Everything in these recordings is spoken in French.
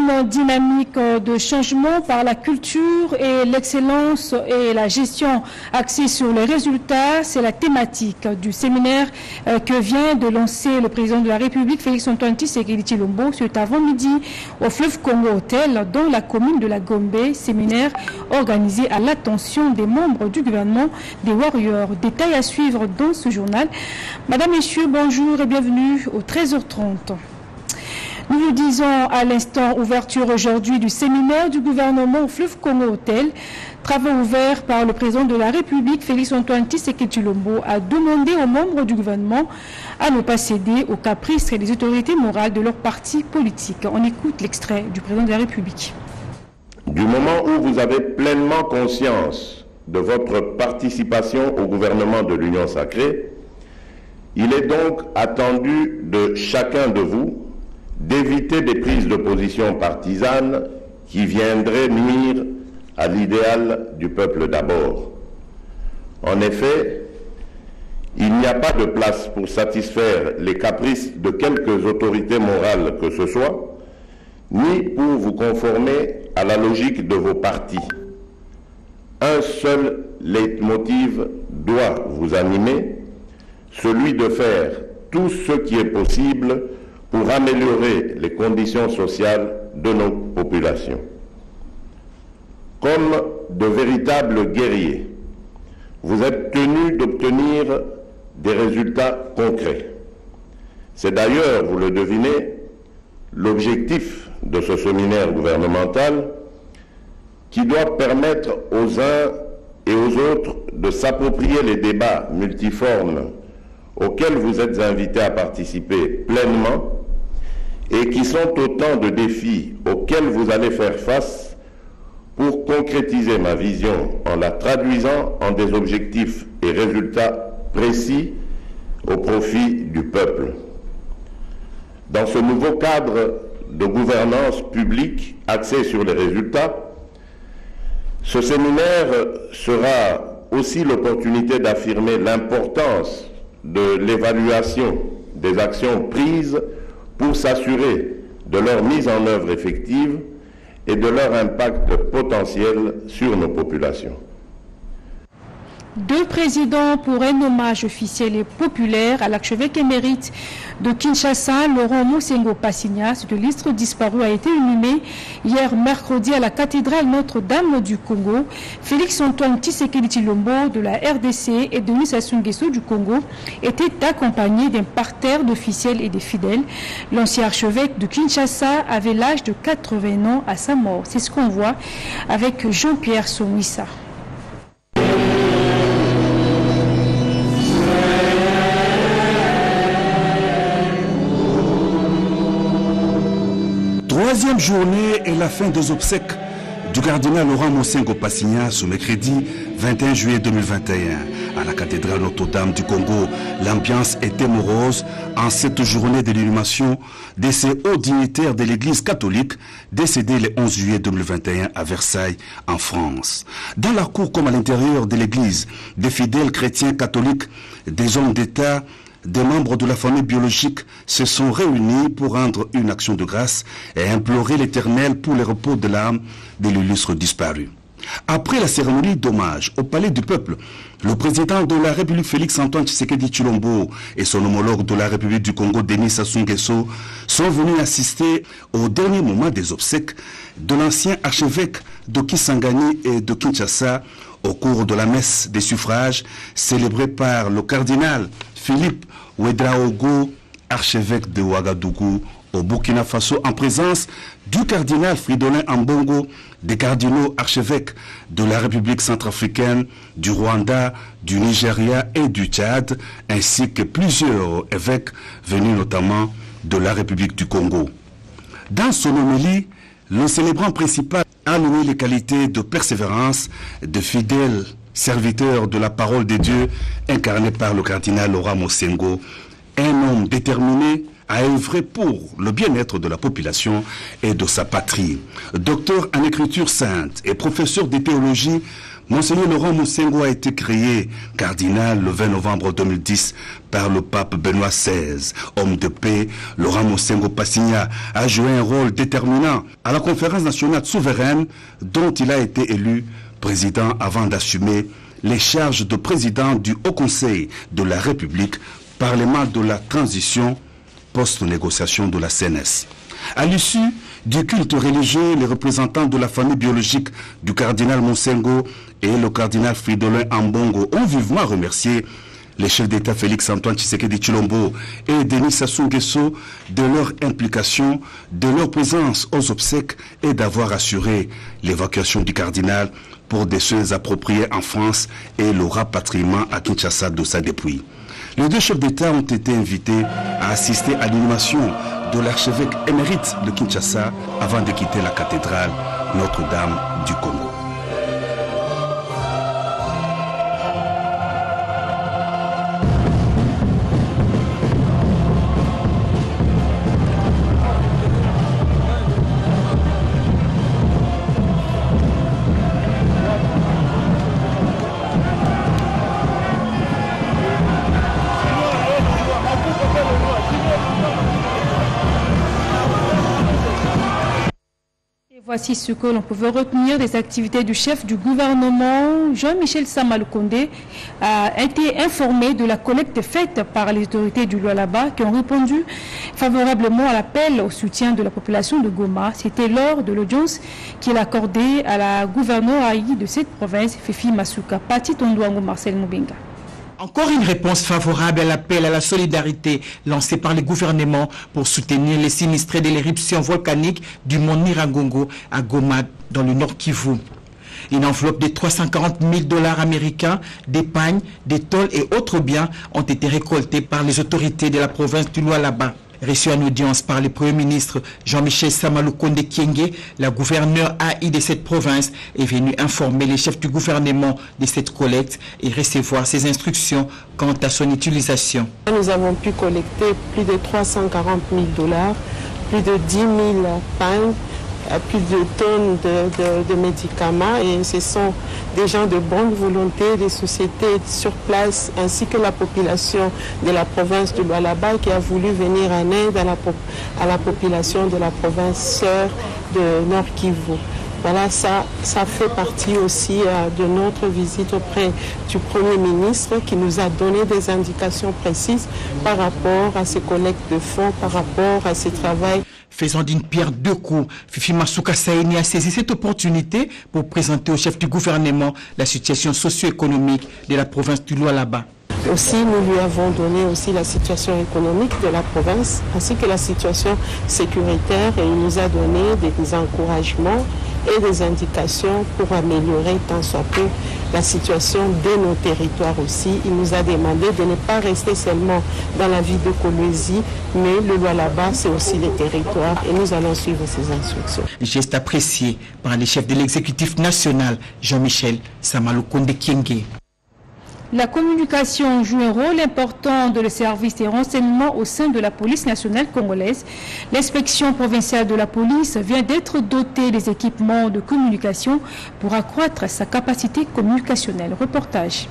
une dynamique de changement par la culture et l'excellence et la gestion axée sur les résultats. C'est la thématique du séminaire que vient de lancer le président de la République, Félix-Antoine Tshisekedi Tshilombo, cet avant-midi au Fleuve Congo Hotel dans la commune de la Gombe. Séminaire organisé à l'attention des membres du gouvernement des Warriors. Détails à suivre dans ce journal. Madame, Messieurs, bonjour et bienvenue au 13h30. Nous vous disons à l'instant ouverture aujourd'hui du séminaire du gouvernement au Fleuve Congo Hotel. Travaux ouverts par le président de la République, Félix-Antoine Tshisekedi Tshilombo, a demandé aux membres du gouvernement à ne pas céder aux caprices et des autorités morales de leur parti politique. On écoute l'extrait du président de la République. Du moment où vous avez pleinement conscience de votre participation au gouvernement de l'Union sacrée, il est donc attendu de chacun de vous d'éviter des prises de position partisanes qui viendraient nuire à l'idéal du peuple d'abord. En effet, il n'y a pas de place pour satisfaire les caprices de quelques autorités morales que ce soit, ni pour vous conformer à la logique de vos partis. Un seul leitmotiv doit vous animer, celui de faire tout ce qui est possible pour améliorer les conditions sociales de nos populations. Comme de véritables guerriers, vous êtes tenus d'obtenir des résultats concrets. C'est d'ailleurs, vous le devinez, l'objectif de ce séminaire gouvernemental qui doit permettre aux uns et aux autres de s'approprier les débats multiformes auxquels vous êtes invités à participer pleinement et qui sont autant de défis auxquels vous allez faire face pour concrétiser ma vision en la traduisant en des objectifs et résultats précis au profit du peuple. Dans ce nouveau cadre de gouvernance publique axé sur les résultats, ce séminaire sera aussi l'opportunité d'affirmer l'importance de l'évaluation des actions prises pour s'assurer de leur mise en œuvre effective et de leur impact potentiel sur nos populations. Deux présidents pour un hommage officiel et populaire à l'archevêque émérite de Kinshasa, Laurent Mosengo Passigna. Ce illustre disparu a été inhumé hier mercredi à la cathédrale Notre-Dame du Congo. Félix-Antoine Tshisekedi Tshilombo de la RDC et Denis Sassou Nguesso du Congo étaient accompagnés d'un parterre d'officiels et de fidèles. L'ancien archevêque de Kinshasa avait l'âge de 80 ans à sa mort. C'est ce qu'on voit avec Jean-Pierre Somissa. Troisième journée et la fin des obsèques du cardinal Laurent Mosengo Passigna ce mercredi 21 juillet 2021 à la cathédrale Notre-Dame du Congo. L'ambiance était morose en cette journée de l'inhumation de ces hauts dignitaires de l'Église catholique décédés le 11 juillet 2021 à Versailles en France. Dans la cour comme à l'intérieur de l'Église, des fidèles chrétiens catholiques, des hommes d'État, des membres de la famille biologique se sont réunis pour rendre une action de grâce et implorer l'Éternel pour le repos de l'âme de l'illustre disparu. Après la cérémonie d'hommage au Palais du Peuple, le président de la République Félix-Antoine Tshisekedi Tshilombo et son homologue de la République du Congo Denis Sassou Nguesso sont venus assister au dernier moment des obsèques de l'ancien archevêque de Kisangani et de Kinshasa au cours de la messe des suffrages célébrée par le cardinal Philippe Ouedraogo, archevêque de Ouagadougou au Burkina Faso, en présence du cardinal Fridolin Ambongo, des cardinaux archevêques de la République centrafricaine, du Rwanda, du Nigeria et du Tchad, ainsi que plusieurs évêques venus notamment de la République du Congo. Dans son homélie, le célébrant principal a loué les qualités de persévérance de fidèles serviteur de la parole de Dieu, incarné par le cardinal Laurent Mosengo, un homme déterminé à œuvrer pour le bien-être de la population et de sa patrie. Docteur en écriture sainte et professeur de théologie Monseigneur Laurent Moussengo a été créé cardinal le 20 novembre 2010 par le pape Benoît XVI. Homme de paix, Laurent Moussengo Passigna a joué un rôle déterminant à la conférence nationale souveraine dont il a été élu président avant d'assumer les charges de président du Haut Conseil de la République, Parlement de la transition post-négociation de la CNS. À l'issue du culte religieux, les représentants de la famille biologique du cardinal Moussengo et le cardinal Fridolin Ambongo ont vivement remercié les chefs d'État Félix-Antoine Tshisekedi Tshilombo et Denis Sassou Nguesso de leur implication, de leur présence aux obsèques et d'avoir assuré l'évacuation du cardinal pour des soins appropriés en France et le rapatriement à Kinshasa de sa dépouille. Les deux chefs d'État ont été invités à assister à l'inhumation de l'archevêque émérite de Kinshasa avant de quitter la cathédrale Notre-Dame du Congo. Voici ce que l'on pouvait retenir des activités du chef du gouvernement. Jean-Michel Sama Lukonde a été informé de la collecte faite par les autorités du Lualaba qui ont répondu favorablement à l'appel au soutien de la population de Goma. C'était lors de l'audience qu'il a accordée à la gouverneure Aïe de cette province, Fifi Masuka. Pati Tondouango Marcel Moubenga. Encore une réponse favorable à l'appel à la solidarité lancé par le gouvernement pour soutenir les sinistrés de l'éruption volcanique du mont Nyiragongo à Goma dans le Nord Kivu. Une enveloppe de 340 000 $ américains, des pagnes, des tôles et autres biens ont été récoltés par les autorités de la province du Lualaba. Reçu en audience par le Premier ministre Jean-Michel Sama Lukonde Kyenge, la gouverneure AI de cette province est venue informer les chefs du gouvernement de cette collecte et recevoir ses instructions quant à son utilisation. Nous avons pu collecter plus de 340 000 $, plus de 10 000 pagnes, plus de tonnes de médicaments, et ce sont des gens de bonne volonté, des sociétés sur place ainsi que la population de la province de Lualaba qui a voulu venir en aide à la population de la province sœur de Nord Kivu. Voilà, ça fait partie aussi de notre visite auprès du Premier ministre qui nous a donné des indications précises par rapport à ces collectes de fonds, par rapport à ce travail. Faisant d'une pierre deux coups, Fifi Masuka Saini a saisi cette opportunité pour présenter au chef du gouvernement la situation socio-économique de la province du Lualaba. Aussi, nous lui avons donné aussi la situation économique de la province ainsi que la situation sécuritaire, et il nous a donné des encouragements et des indications pour améliorer tant soit peu la situation de nos territoires aussi. Il nous a demandé de ne pas rester seulement dans la ville de Kolwezi, mais le Lualaba, c'est aussi les territoires, et nous allons suivre ces instructions. Geste apprécié par les chefs de l'exécutif national, Jean-Michel Sama Lukonde Kyenge. La communication joue un rôle important dans le service des renseignements au sein de la police nationale congolaise. L'inspection provinciale de la police vient d'être dotée des équipements de communication pour accroître sa capacité communicationnelle. Reportage.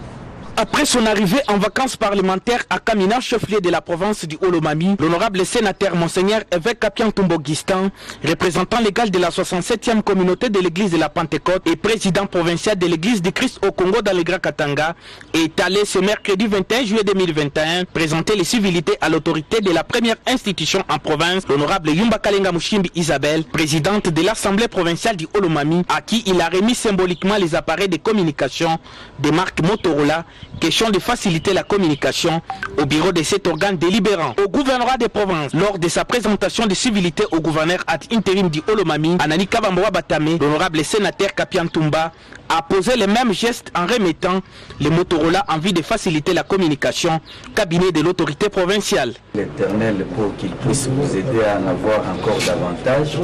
Après son arrivée en vacances parlementaires à Kamina, chef-lieu de la province du Olomami, l'honorable sénateur Monseigneur évêque Kapian Tombo-Gistan, représentant légal de la 67e communauté de l'église de la Pentecôte et président provincial de l'église du Christ au Congo dans le Grand Katanga, est allé ce mercredi 21 juillet 2021 présenter les civilités à l'autorité de la première institution en province, l'honorable Yumba Kalenga Mushimbi Isabelle, présidente de l'Assemblée provinciale du Olomami, à qui il a remis symboliquement les appareils de communication des marques Motorola. Question de faciliter la communication au bureau de cet organe délibérant. Au gouvernorat des provinces, lors de sa présentation de civilité au gouverneur ad intérim du Olomami, Anani Kabamboa Batame, l'honorable sénateur Kapian Tumba a posé les mêmes gestes en remettant les Motorola en vue de faciliter la communication, cabinet de l'autorité provinciale. L'Éternel, pour qu'il puisse vous aider à en avoir encore davantage,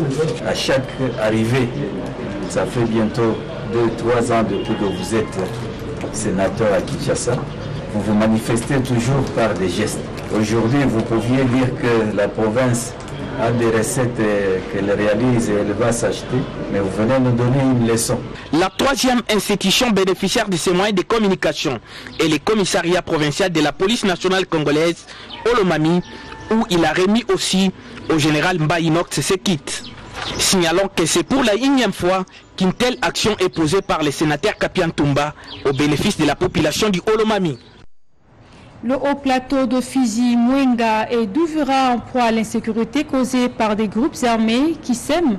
à chaque arrivée, ça fait bientôt 2-3 ans depuis que vous êtes sénateur à Kinshasa, vous vous manifestez toujours par des gestes. Aujourd'hui, vous pouviez dire que la province a des recettes qu'elle réalise et elle va s'acheter, mais vous venez nous donner une leçon. La troisième institution bénéficiaire de ces moyens de communication est le commissariat provincial de la police nationale congolaise, Olomami, où il a remis aussi au général Mbaïnox ses kits. Signalons que c'est pour la 1e fois qu'une telle action est posée par le sénateur Kapian Toumba au bénéfice de la population du Olomami. Le haut plateau de Fizi, Mwenga et Douvira en proie à l'insécurité causée par des groupes armés qui sèment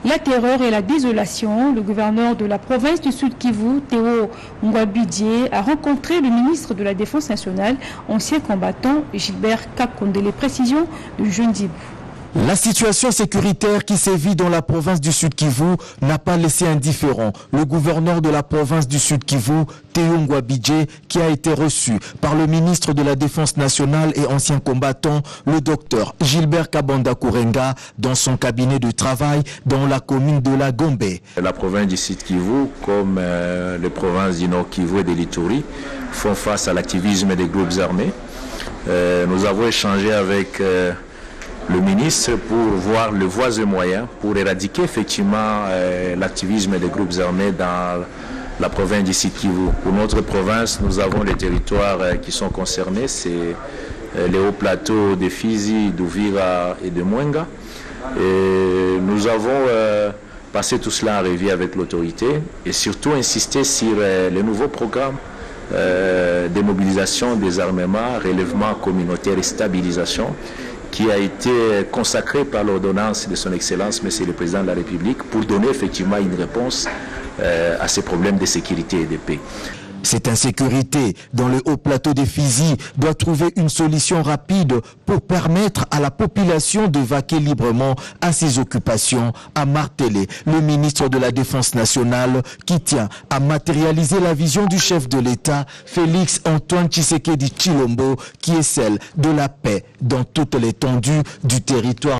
la terreur et la désolation. Le gouverneur de la province du Sud Kivu, Théo Ngwabidje, a rencontré le ministre de la Défense nationale, ancien combattant Gilbert Kakonde. Les précisions de Jeune Dibou. La situation sécuritaire qui sévit dans la province du Sud Kivu n'a pas laissé indifférent le gouverneur de la province du Sud Kivu, Théo Ngwabidje, qui a été reçu par le ministre de la Défense nationale et ancien combattant, le docteur Gilbert Kabanda Kourenga, dans son cabinet de travail dans la commune de la Gombe. La province du Sud Kivu, comme les provinces du Nord Kivu et de l'Ituri, font face à l'activisme des groupes armés. Nous avons échangé avec le ministre pour voir les voies et moyens pour éradiquer effectivement l'activisme des groupes armés dans la province du Sud Kivu. Pour notre province, nous avons les territoires qui sont concernés, c'est les hauts plateaux de Fizi, d'Uvira et de Mwenga. Et nous avons passé tout cela en revue avec l'autorité et surtout insisté sur les nouveaux programmes de mobilisation, des armements, relèvement communautaire et stabilisation, qui a été consacré par l'ordonnance de son Excellence, Monsieur le Président de la République, pour donner effectivement une réponse à ces problèmes de sécurité et de paix. Cette insécurité dans le haut plateau de Fizi doit trouver une solution rapide pour permettre à la population de vaquer librement à ses occupations, a martelé le ministre de la Défense nationale qui tient à matérialiser la vision du chef de l'État, Félix Antoine Tshisekedi Tshilombo, qui est celle de la paix dans toute l'étendue du territoire.